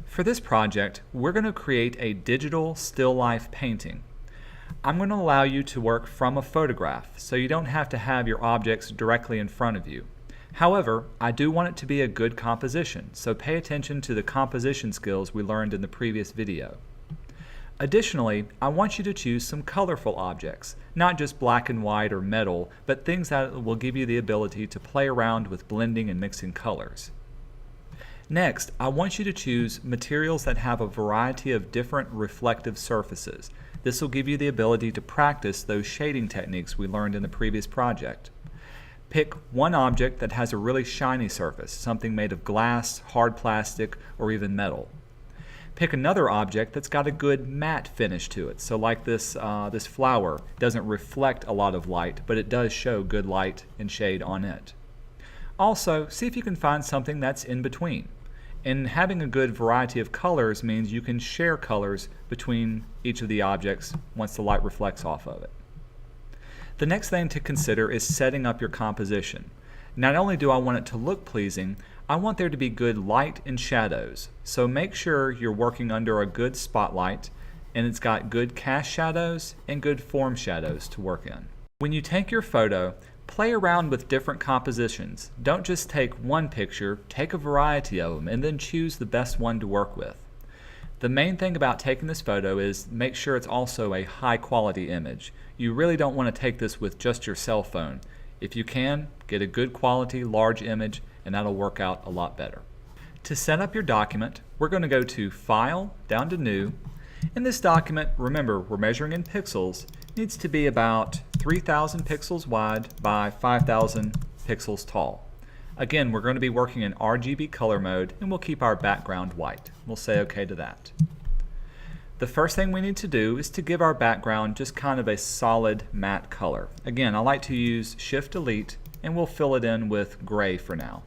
For this project, we're going to create a digital still life painting. I'm going to allow you to work from a photograph, so you don't have to have your objects directly in front of you. However, I do want it to be a good composition, so pay attention to the composition skills we learned in the previous video. Additionally, I want you to choose some colorful objects, not just black and white or metal, but things that will give you the ability to play around with blending and mixing colors. Next, I want you to choose materials that have a variety of different reflective surfaces. This will give you the ability to practice those shading techniques we learned in the previous project. Pick one object that has a really shiny surface, something made of glass, hard plastic, or even metal. Pick another object that's got a good matte finish to it. So like this flower doesn't reflect a lot of light, but it does show good light and shade on it. Also, see if you can find something that's in between. And having a good variety of colors means you can share colors between each of the objects once the light reflects off of it. The next thing to consider is setting up your composition. Not only do I want it to look pleasing, I want there to be good light and shadows. So make sure you're working under a good spotlight and it's got good cast shadows and good form shadows to work in. When you take your photo, play around with different compositions. Don't just take one picture, take a variety of them and then choose the best one to work with. The main thing about taking this photo is make sure it's also a high quality image. You really don't want to take this with just your cell phone. If you can, get a good quality large image and that'll work out a lot better. To set up your document, we're going to go to File, down to New. In this document, remember we're measuring in pixels, needs to be about 3,000 pixels wide by 5,000 pixels tall. Again, we're going to be working in RGB color mode and we'll keep our background white. We'll say OK to that. The first thing we need to do is to give our background just kind of a solid matte color. Again, I like to use Shift-Delete and we'll fill it in with gray for now.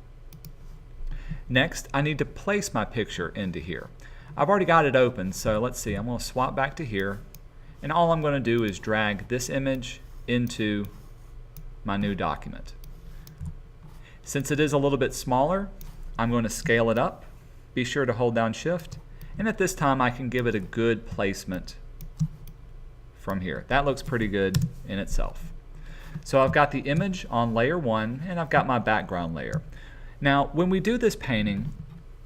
Next, I need to place my picture into here. I've already got it open, so let's see, I'm going to swap back to here and all I'm going to do is drag this image into my new document. Since it is a little bit smaller, I'm going to scale it up. Be sure to hold down Shift, and at this time I can give it a good placement from here. That looks pretty good in itself. So I've got the image on layer 1 and I've got my background layer. Now when we do this painting,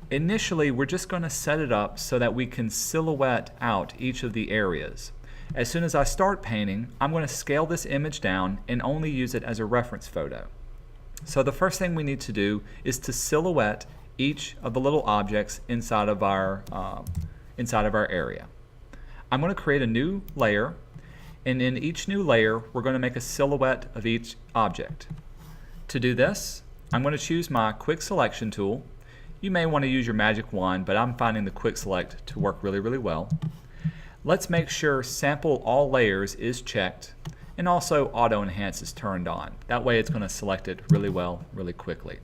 initially we're just going to set it up so that we can silhouette out each of the areas. As soon as I start painting, I'm going to scale this image down and only use it as a reference photo. So the first thing we need to do is to silhouette each of the little objects inside of our area. I'm going to create a new layer, and in each new layer we're going to make a silhouette of each object. To do this, I'm going to choose my quick selection tool. You may want to use your magic wand, but I'm finding the quick select to work really well. Let's make sure sample all layers is checked and also auto enhance is turned on. That way it's going to select it really well, really quickly.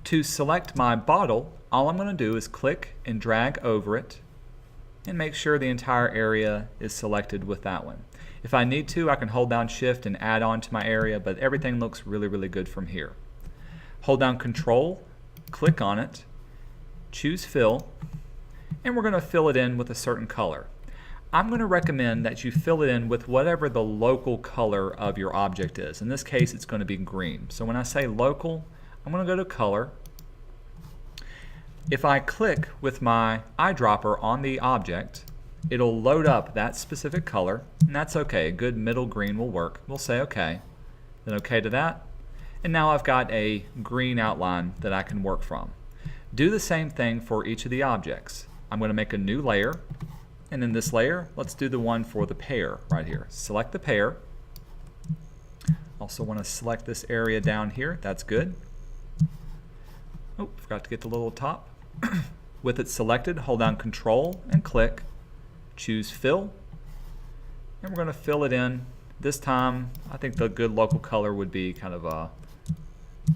To select my bottle, all I'm going to do is click and drag over it and make sure the entire area is selected with that one. If I need to, I can hold down Shift and add on to my area, but everything looks really good from here. Hold down Control, click on it, choose Fill, and we're going to fill it in with a certain color. I'm going to recommend that you fill it in with whatever the local color of your object is. In this case, it's going to be green. So when I say local, I'm going to go to Color. If I click with my eyedropper on the object, it'll load up that specific color, and that's okay. A good middle green will work. We'll say OK, then OK to that, and now I've got a green outline that I can work from. Do the same thing for each of the objects. I'm going to make a new layer, and in this layer, let's do the one for the pear right here. Select the pear. Also want to select this area down here. That's good. Oh, forgot to get the little top. With it selected, hold down Control and click. Choose Fill, and we're going to fill it in. This time, I think the good local color would be kind of a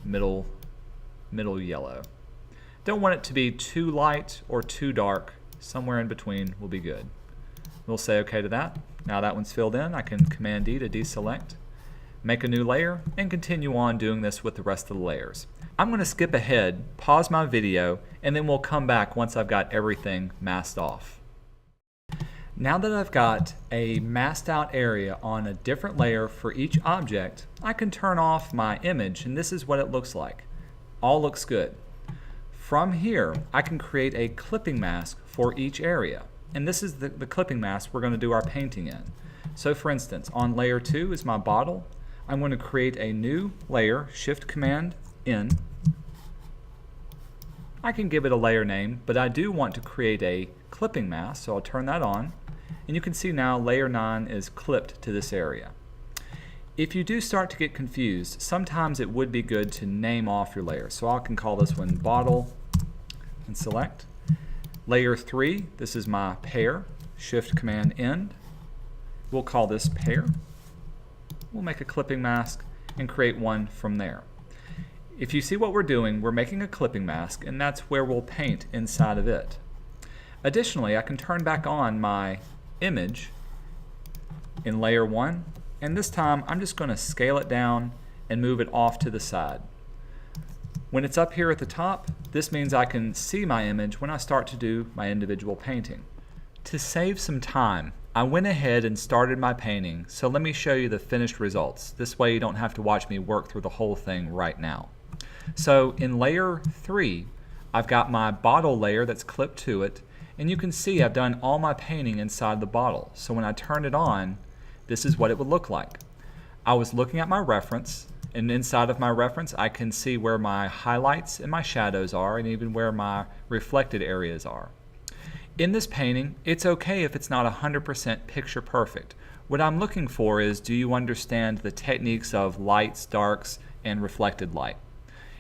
middle yellow. Don't want it to be too light or too dark. Somewhere in between will be good. We'll say OK to that. Now that one's filled in, I can Command D to deselect, make a new layer, and continue on doing this with the rest of the layers. I'm going to skip ahead, pause my video, and then we'll come back once I've got everything masked off. Now that I've got a masked out area on a different layer for each object, I can turn off my image, and this is what it looks like. All looks good. From here, I can create a clipping mask for each area. And this is the clipping mask we're going to do our painting in. So for instance, on layer 2 is my bottle. I'm going to create a new layer, Shift-Command-N. I can give it a layer name, but I do want to create a clipping mask, so I'll turn that on. And you can see now layer 9 is clipped to this area. If you do start to get confused, sometimes it would be good to name off your layers. So I can call this one bottle and select. Layer 3, this is my pear, Shift-Command-N. We'll call this pear. We'll make a clipping mask and create one from there. If you see what we're doing, we're making a clipping mask, and that's where we'll paint inside of it. Additionally, I can turn back on my image in layer 1, and this time I'm just going to scale it down and move it off to the side. When it's up here at the top, this means I can see my image when I start to do my individual painting. To save some time, I went ahead and started my painting, so let me show you the finished results. This way you don't have to watch me work through the whole thing right now. So in layer 3, I've got my bottle layer that's clipped to it, and you can see I've done all my painting inside the bottle. So when I turn it on, this is what it would look like. I was looking at my reference, and inside of my reference I can see where my highlights and my shadows are, and even where my reflected areas are. In this painting, it's okay if it's not 100% picture perfect. What I'm looking for is, do you understand the techniques of lights, darks, and reflected light?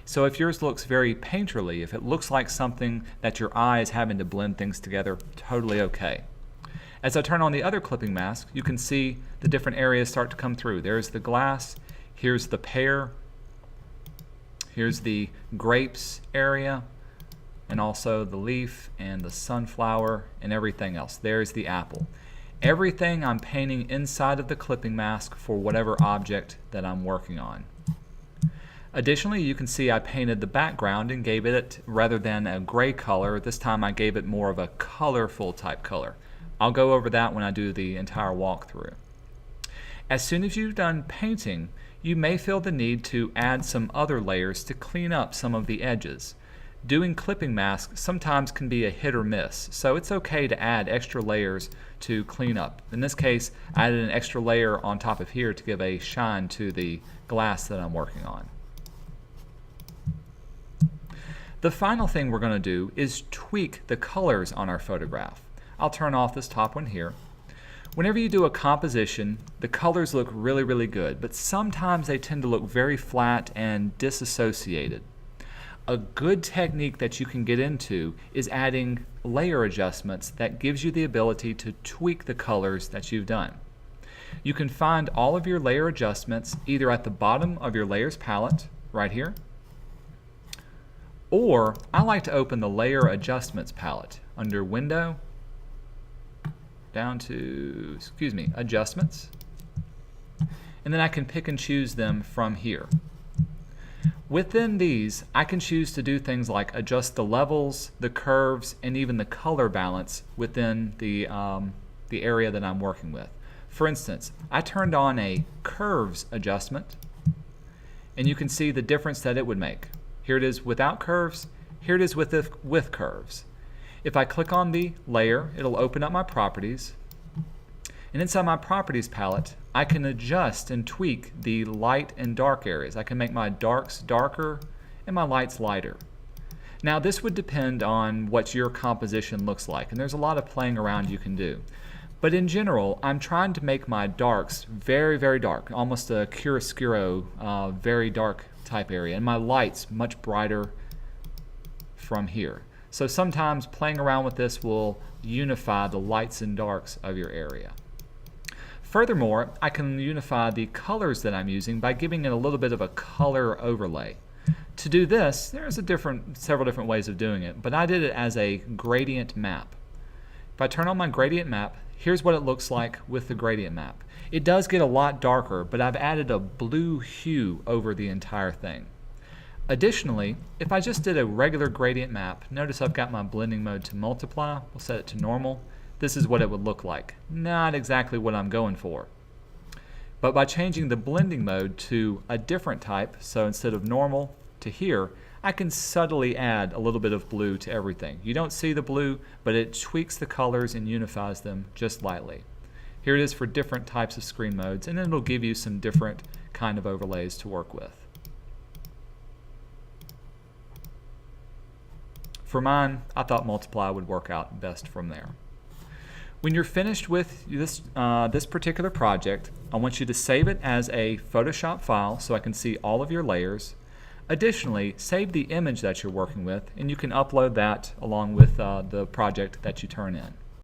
So if yours looks very painterly, if it looks like something that your eye is having to blend things together, totally okay. As I turn on the other clipping mask, you can see the different areas start to come through. There's the glass, here's the pear, here's the grapes area, and also the leaf and the sunflower and everything else. There's the apple. Everything I'm painting inside of the clipping mask for whatever object that I'm working on. Additionally, you can see I painted the background and gave it, rather than a gray color, this time I gave it more of a colorful type color. I'll go over that when I do the entire walkthrough. As soon as you've done painting, you may feel the need to add some other layers to clean up some of the edges. Doing clipping masks sometimes can be a hit or miss, so it's okay to add extra layers to clean up. In this case, I added an extra layer on top of here to give a shine to the glass that I'm working on. The final thing we're going to do is tweak the colors on our photograph. I'll turn off this top one here. Whenever you do a composition, the colors look really, really good, but sometimes they tend to look very flat and disassociated. A good technique that you can get into is adding layer adjustments that gives you the ability to tweak the colors that you've done. You can find all of your layer adjustments either at the bottom of your layers palette, right here, or I like to open the layer adjustments palette under Window, down to, Adjustments, and then I can pick and choose them from here. Within these, I can choose to do things like adjust the levels, the curves, and even the color balance within the area that I'm working with. For instance, I turned on a curves adjustment, and you can see the difference that it would make. Here it is without curves, here it is with curves. If I click on the layer, it'll open up my properties, and inside my properties palette, I can adjust and tweak the light and dark areas. I can make my darks darker and my lights lighter. Now this would depend on what your composition looks like, and there's a lot of playing around you can do. But in general, I'm trying to make my darks very, very dark, almost a chiaroscuro, very dark type area, and my lights much brighter from here. So sometimes playing around with this will unify the lights and darks of your area. Furthermore, I can unify the colors that I'm using by giving it a little bit of a color overlay. To do this, there's several different ways of doing it, but I did it as a gradient map. If I turn on my gradient map, here's what it looks like with the gradient map. It does get a lot darker, but I've added a blue hue over the entire thing. Additionally, if I just did a regular gradient map, notice I've got my blending mode to multiply. We'll set it to normal. This is what it would look like. Not exactly what I'm going for. But by changing the blending mode to a different type, so instead of normal to here, I can subtly add a little bit of blue to everything. You don't see the blue, but it tweaks the colors and unifies them just lightly. Here it is for different types of screen modes, and then it'll give you some different kind of overlays to work with. For mine, I thought multiply would work out best from there. When you're finished with this particular project, I want you to save it as a Photoshop file so I can see all of your layers. Additionally, save the image that you're working with, and you can upload that along with the project that you turn in.